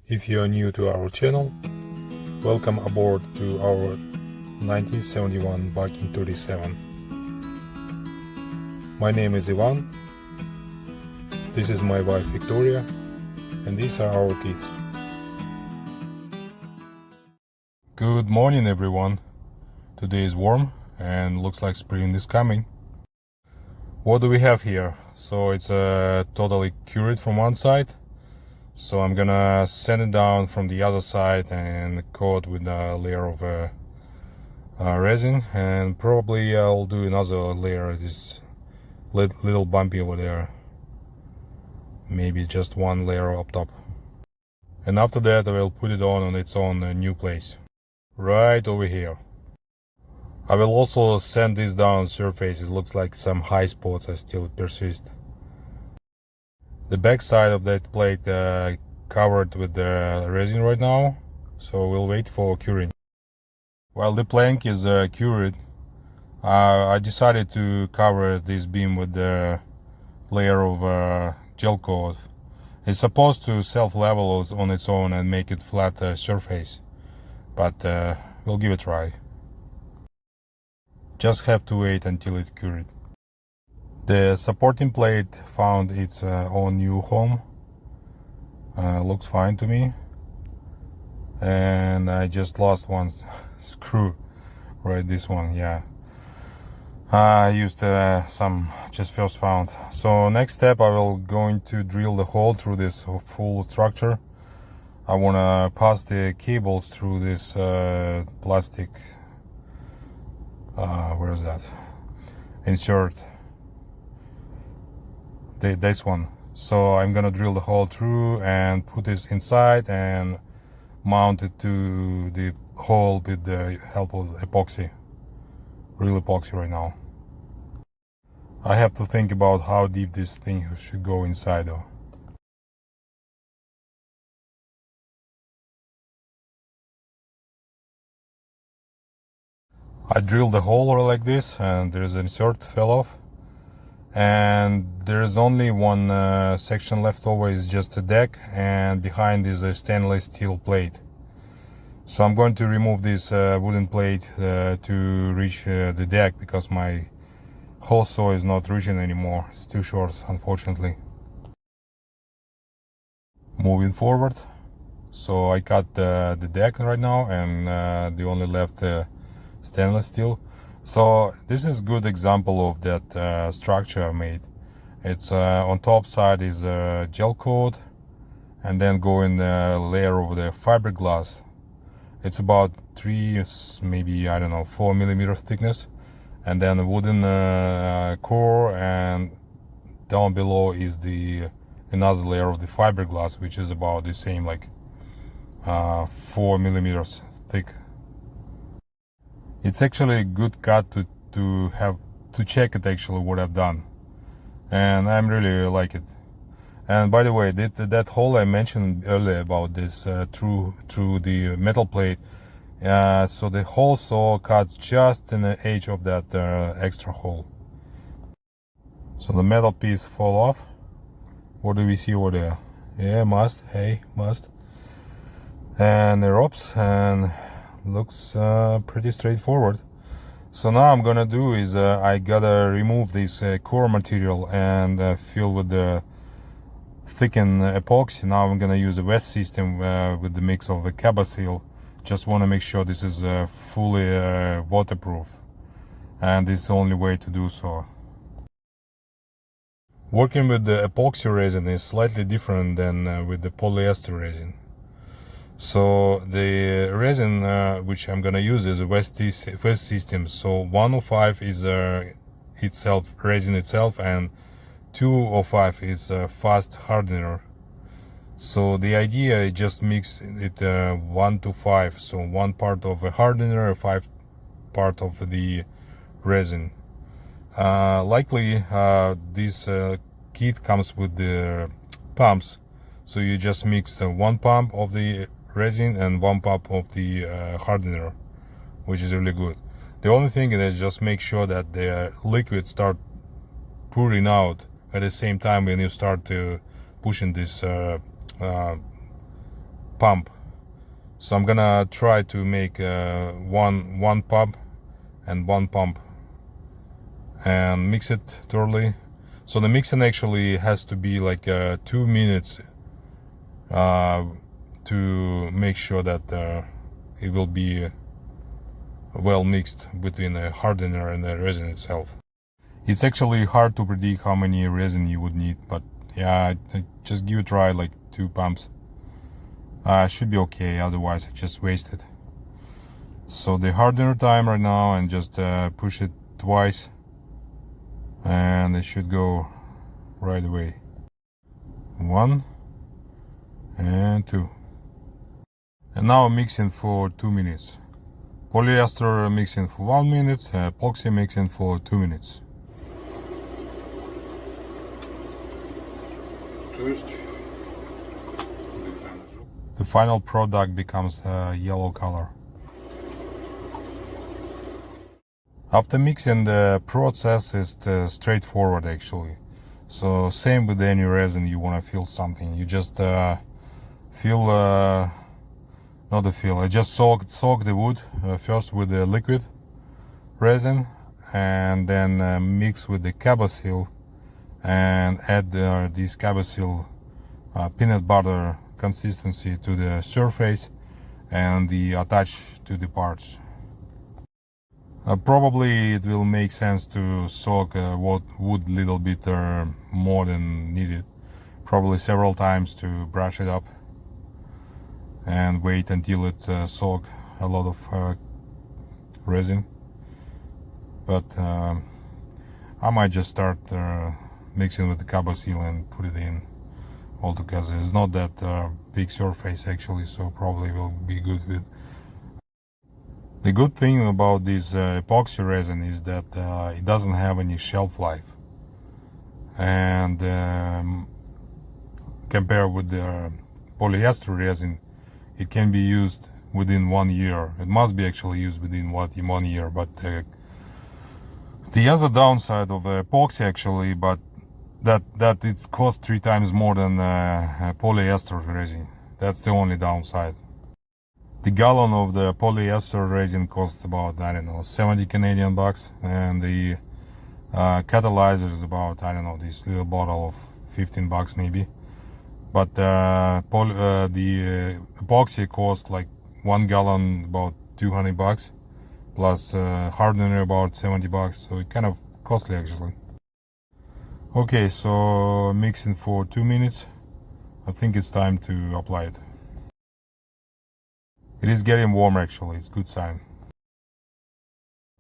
If you are new to our channel, welcome aboard to our 1971 Bakin 37. My name is Ivan, this is my wife Victoria, and these are our kids. Good morning everyone. Today is warm and looks like spring is coming. What do we have here? So it's totally cured from one side. So I'm gonna sand it down from the other side and coat with a layer of resin, and probably I'll do another layer. This little bumpy over there, maybe just one layer up top, and after that I will put it on its own new place right over here. I will also sand this down surface. It looks like some high spots are still persist. The back side of that plate covered with the resin right now, so we'll wait for curing. While the plank is cured, I decided to cover this beam with the layer of gel coat. It's supposed to self-level on its own and make it flat surface, but we'll give it a try. Just have to wait until it's cured. The supporting plate found its own new home. Looks fine to me. And I just lost one screw, right, this one, yeah. I used some just first found. So next step, I will going to drill the hole through this full structure. I want to pass the cables through this plastic, where is that, insert, this one. So I'm gonna drill the hole through and put this inside and mount it to the hole with the help of epoxy, real epoxy right now. I have to think about how deep this thing should go inside though. I drilled the hole like this, and there's an insert fell off, and there's only one section left over, is just a deck, and behind is a stainless steel plate. So I'm going to remove this wooden plate to reach the deck, because my hole saw is not reaching anymore. It's too short, unfortunately. Moving forward, so I cut the deck right now, and the only left stainless steel. So this is good example of that structure I made. It's on top side is gel coat, and then go in the layer of the fiberglass. It's about 3, maybe, I don't know, 4 millimeter thickness, and then a wooden core, and down below is the another layer of the fiberglass, which is about the same, like 4 millimeters thick. It's actually a good cut to have to check it actually what I've done, and I'm really like it. And by the way, that hole I mentioned earlier about this through the metal plate, so the hole saw cuts just in the edge of that extra hole. So the metal piece fall off. What do we see over there? Yeah, must. And the ropes, and looks pretty straightforward. So now I'm gonna do is I gotta remove this core material and fill with the thickened epoxy. Now I'm gonna use a wet system with the mix of the Cabasil. Just want to make sure this is fully waterproof, and this is the only way to do so. Working with the epoxy resin is slightly different than with the polyester resin. So the resin which I'm gonna use is a wet system. So 105 is itself resin itself, and 205 is a fast hardener. So the idea is just mix it 1 to 5. So 1 part of a hardener, 5 part of the resin. Likely this kit comes with the pumps. So you just mix 1 pump of the resin and 1 pump of the hardener, which is really good. The only thing is just make sure that the liquid start pouring out at the same time when you start to pushing this pump. So I'm gonna try to make one pump and one pump and mix it thoroughly. So the mixing actually has to be like 2 minutes to make sure that it will be well mixed between the hardener and the resin itself. It's actually hard to predict how many resin you would need, but yeah, just give it a try, like 2 pumps. Should be okay, otherwise I just waste it. So the hardener time right now, and just push it twice and it should go right away. 1 and 2. And now mixing for 2 minutes. Polyester mixing for 1 minute, epoxy mixing for 2 minutes. The final product becomes a yellow color. After mixing, the process is straightforward actually. So same with any resin, you want to fill something. You just fill, not the fill, I just soak the wood first with the liquid resin, and then mix with the Cabasil and add this Cabasil peanut butter consistency to the surface and the attach to the parts. Probably it will make sense to soak wood little bit more than needed, probably several times to brush it up, and wait until it soak a lot of resin. But I might just start mixing with the Cabasil and put it in all together. It's not that big surface actually, so probably will be good with. The good thing about this epoxy resin is that it doesn't have any shelf life, and compared with the polyester resin, it can be used within 1 year. It must be actually used within 1 year, but the other downside of epoxy actually, but that it's cost 3 times more than polyester resin. That's the only downside. The gallon of the polyester resin costs about, I don't know, 70 Canadian bucks, and the catalyzer is about, I don't know, this little bottle of 15 bucks maybe. But the epoxy costs like 1 gallon about 200 bucks, plus hardener about 70 bucks, so it's kind of costly actually. Okay, so mixing for 2 minutes. I think it's time to apply it. It is getting warm actually, it's a good sign.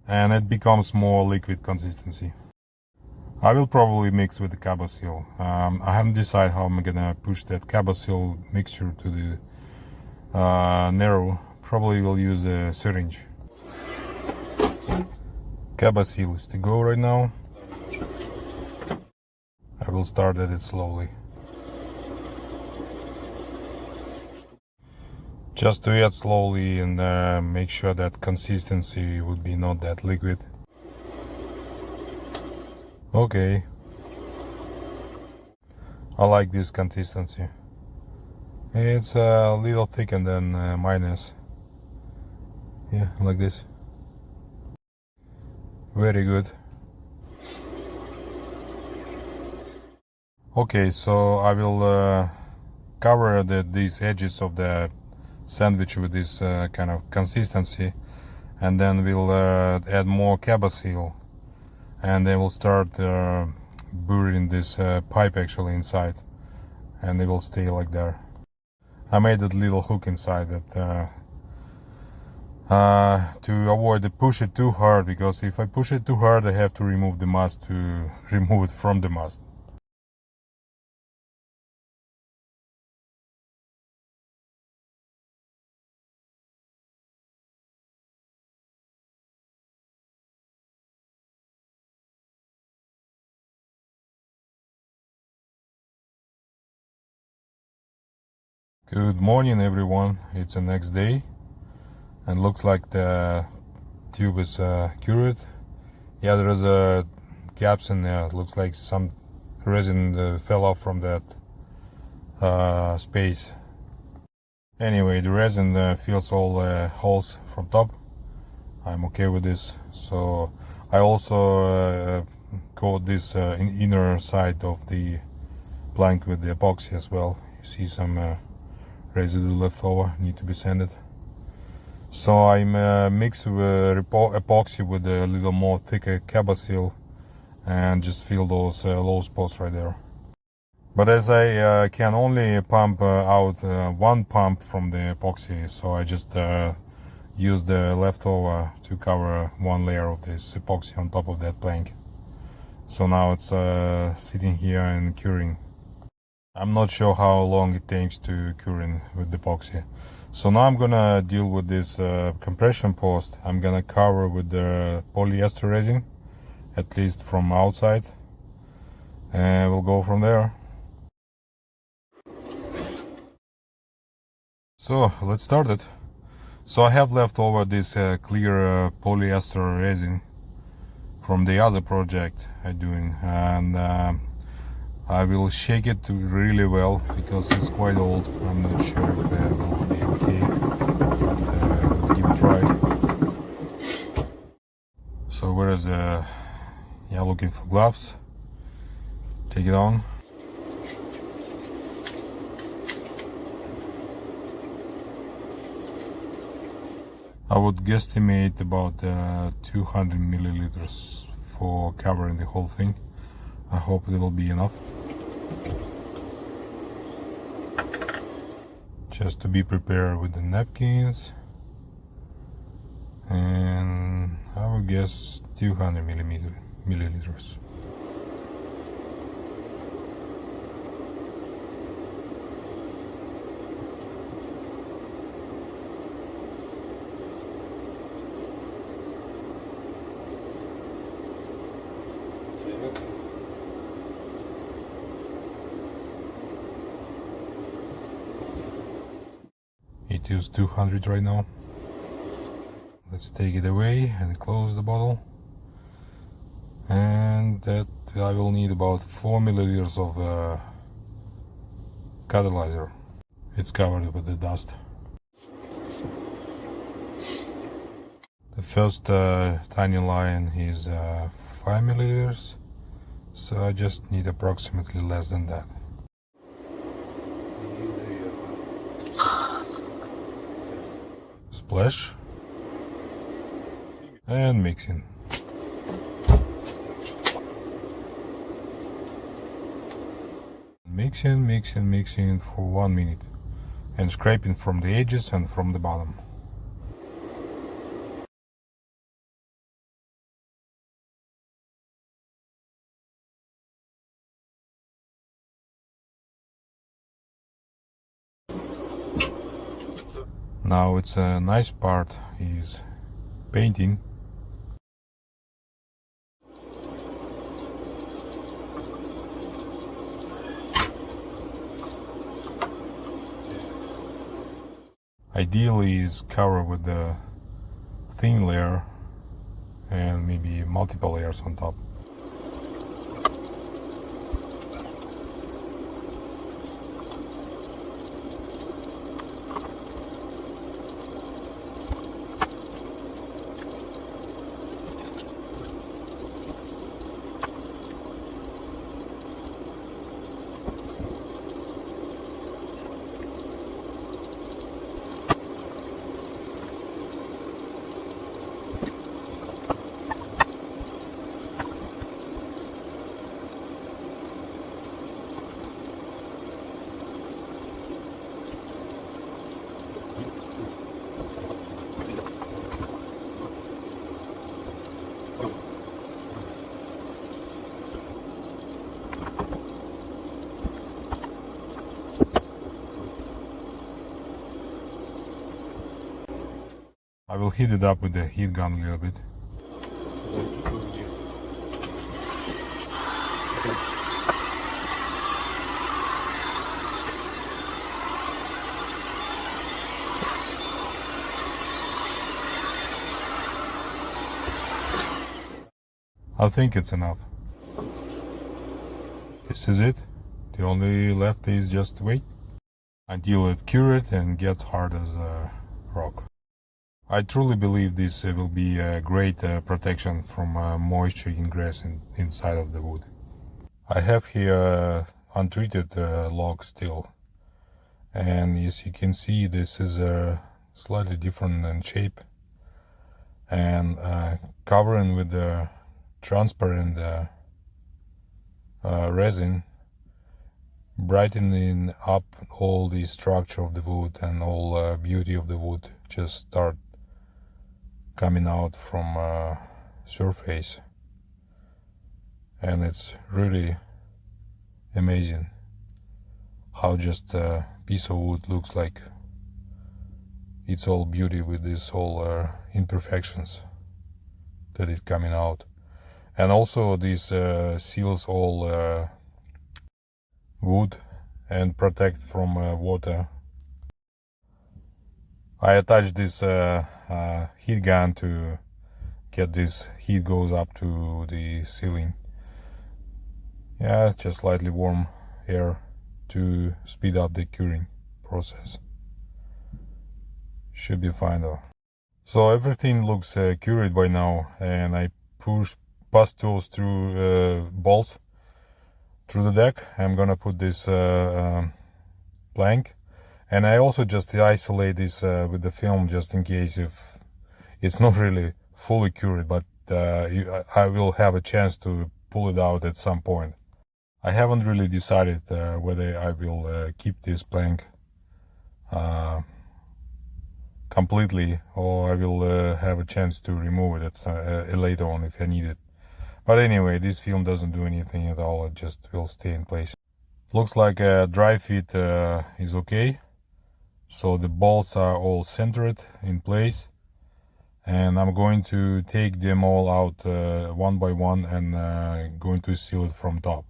And it becomes more liquid consistency. I will probably mix with the Cabasil. I haven't decided how I'm gonna push that Cabasil mixture to the narrow. Probably will use a syringe. Cabasil is to go right now. I will start at it slowly. Just to add slowly and make sure that consistency would be not that liquid. Okay. I like this consistency. It's a little thicker than mine is. Yeah, like this. Very good. Okay, so I will cover these edges of the sandwich with this kind of consistency, and then we'll add more Cabasil, and then we'll start burying this pipe actually inside, and it will stay like there. I made a little hook inside that to avoid to push it too hard, because if I push it too hard I have to remove the mast to remove it from the mast. Good morning everyone, it's the next day and looks like the tube is cured. Yeah, there's gaps in there. It looks like some resin fell off from that space. Anyway, the resin fills all holes from top. I'm okay with this. So I also coat this inner side of the plank with the epoxy as well. You see some residue left over, need to be sanded. So I'm mixed with epoxy with a little more thicker seal and just fill those low spots right there. But as I can only pump out one pump from the epoxy, so I just use the leftover to cover one layer of this epoxy on top of that plank. So now it's sitting here and curing. I'm not sure how long it takes to curing with the epoxy. So now I'm gonna deal with this compression post. I'm gonna cover with the polyester resin, at least from outside, and we'll go from there. So let's start it. So I have left over this clear polyester resin from the other project I'm doing, and I will shake it really well because it's quite old. I'm not sure if it will be okay, but let's give it a try. So where is looking for gloves. Take it on. I would guesstimate about 200 milliliters for covering the whole thing. I hope it will be enough. Just to be prepared with the napkins. And I would guess 200 milliliters. It is 200 right now. Let's take it away and close the bottle. And that I will need about 4 milliliters of catalyzer. It's covered with the dust. The first tiny line is 5 milliliters, so I just need approximately less than that. Splash and mixing. Mixing for 1 minute and scraping from the edges and from the bottom. Now it's a nice part is painting. Ideally is cover with the thin layer and maybe multiple layers on top. I will heat it up with the heat gun a little bit. I think it's enough. This is it. The only left is just wait. until it cures and gets hard as a rock. I truly believe this will be a great protection from moisture ingress inside of the wood. I have here untreated log still, and as you can see, this is slightly different in shape, and covering with the transparent resin, brightening up all the structure of the wood and all beauty of the wood just start coming out from surface, and it's really amazing how just a piece of wood looks like it's all beauty with these all imperfections that is coming out. And also this seals all wood and protects from water. I attach this heat gun to get this heat goes up to the ceiling. Yeah, it's just slightly warm air to speed up the curing process. Should be fine though. So everything looks cured by now, and I pass tools through bolts through the deck. I'm gonna put this plank, and I also just isolate this with the film just in case if it's not really fully cured, but I will have a chance to pull it out at some point. I haven't really decided whether I will keep this plank completely, or I will have a chance to remove it later on if I need it. But anyway, this film doesn't do anything at all, it just will stay in place. Looks like a dry fit is okay. So the bolts are all centered in place, and I'm going to take them all out one by one and going to seal it from top.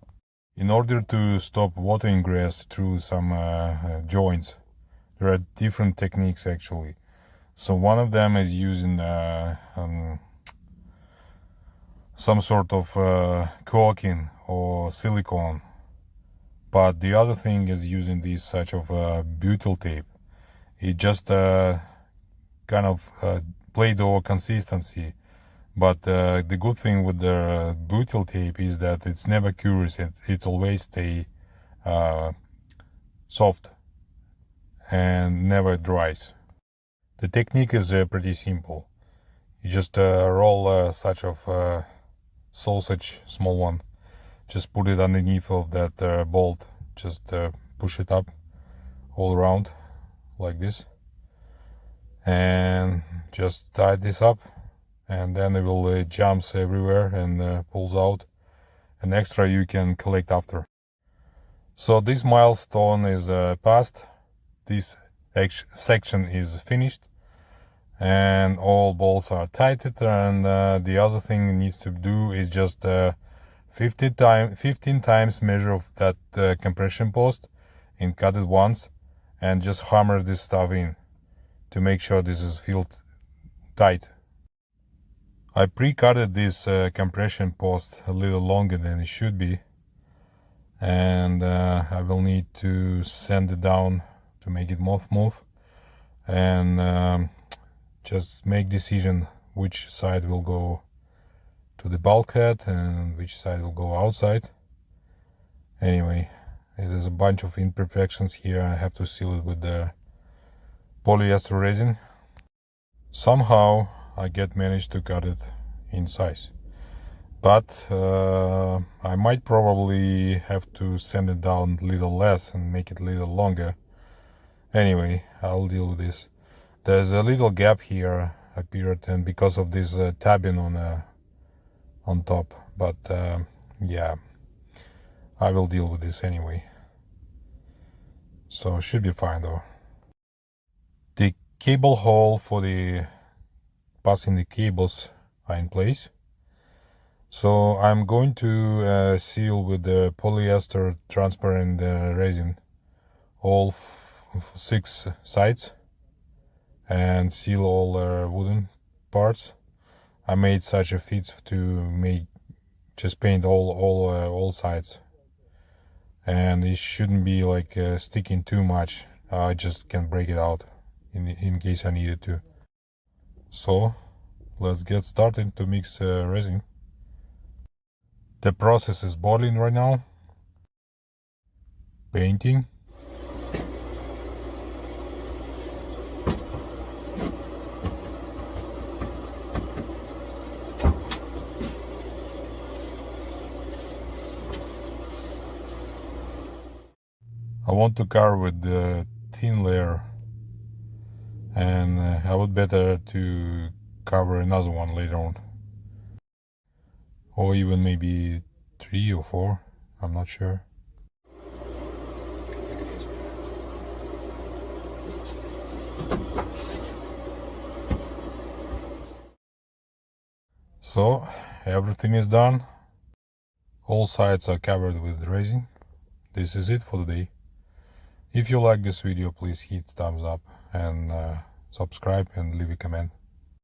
In order to stop water ingress through some joints, there are different techniques actually. So one of them is using some sort of caulking or silicone, but the other thing is using this such of butyl tape. It just kind of Play-Doh consistency, but the good thing with the butyl tape is that it's never cures, it always stay soft and never dries. The technique is pretty simple. You just roll such of sausage, small one, just put it underneath of that bolt, just push it up all around like this, and just tie this up, and then it will jumps everywhere and pulls out. An extra you can collect after. So this milestone is passed, this section is finished, and all bolts are tightened, and the other thing needs to do is just 15 times measure of that compression post and cut it once, and just hammer this stuff in to make sure this is filled tight. I pre-cutted this compression post a little longer than it should be, and I will need to sand it down to make it more smooth, and just make decision which side will go to the bulkhead and which side will go outside. Anyway, there's a bunch of imperfections here. I have to seal it with the polyester resin. Somehow I managed to cut it in size, but I might probably have to sand it down a little less and make it a little longer. Anyway, I'll deal with this. There's a little gap here appeared, and because of this tabbing on top, but yeah, I will deal with this anyway, so should be fine though. The cable hole for the passing the cables are in place, so I'm going to seal with the polyester transparent resin all 6 sides and seal all wooden parts. I made such a fit to just paint all sides, and it shouldn't be like sticking too much I just can break it out in case I needed to. So let's get started to mix resin. The process is boiling right now. Painting. I want to cover with the thin layer, and I would better to cover another one later on, or even maybe 3 or 4, I'm not sure. So everything is done. All sides are covered with resin. This is it for the day. If you like this video, please hit thumbs up and subscribe and leave a comment.